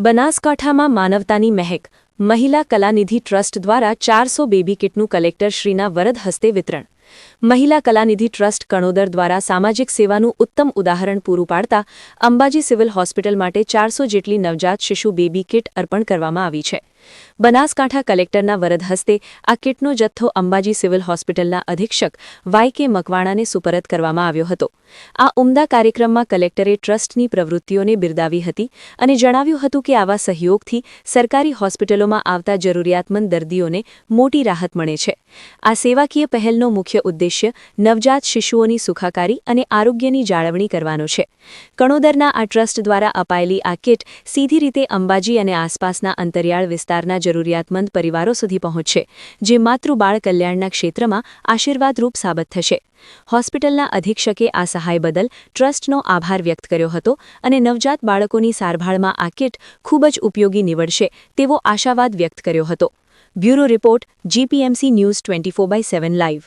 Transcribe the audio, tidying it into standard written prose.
બનાસકાંઠામાં માનવતાની મહેક મહિલા કલાનિધિ ટ્રસ્ટ દ્વારા 400 બેબી કિટનું કલેક્ટરશ્રીના વરદ હસ્તે વિતરણ. મહિલા કલાનિધિ ટ્રસ્ટ કણોદર દ્વારા સામાજિક સેવાનું ઉત્તમ ઉદાહરણ પૂરું પાડતા અંબાજી સિવિલ હોસ્પિટલ માટે 400 જેટલી નવજાત શિશુ બેબી કિટ અર્પણ કરવામાં આવી છે. બનાસકાંઠા કલેક્ટરના વરદ હસ્તે આ કિટનો જથ્થો અંબાજી સિવિલ હોસ્પિટલના અધિક્ષક વાય.કે. મકવાણાને સુપરત કરવામાં આવ્યો હતો. આ ઉમદા કાર્યક્રમમાં કલેક્ટરે ટ્રસ્ટની પ્રવૃત્તિઓને બિરદાવી હતી અને જણાવ્યું હતું કે આવા સહયોગથી સરકારી હોસ્પિટલોમાં આવતા જરૂરિયાતમંદ દર્દીઓને મોટી રાહત મળે છે. આ સેવાકીય પહેલનો મુખ્ય ઉદ્દેશ્ય નવજાત શિશુઓની સુખાકારી અને આરોગ્યની જાળવણી કરવાનો છે. કણોદરના આ ટ્રસ્ટ દ્વારા અપાયેલી આ કિટ સીધી રીતે અંબાજી અને આસપાસના અંતરિયાળ વિસ્તારના જરૂરિયાતમંદ પરિવારો સુધી પહોંચશે, જે માતૃબાળ કલ્યાણના ક્ષેત્રમાં આશીર્વાદરૂપ સાબત થશે. હોસ્પિટલના અધિક્ષકે આ સહાય બદલ ટ્રસ્ટનો આભાર વ્યક્ત કર્યો હતો અને નવજાત બાળકોની સારભાળમાં આ કિટ ખૂબ જ ઉપયોગી નીવડશે તેવો આશાવાદ વ્યક્ત કર્યો હતો. Bureau report, GPMC news 24/7 live.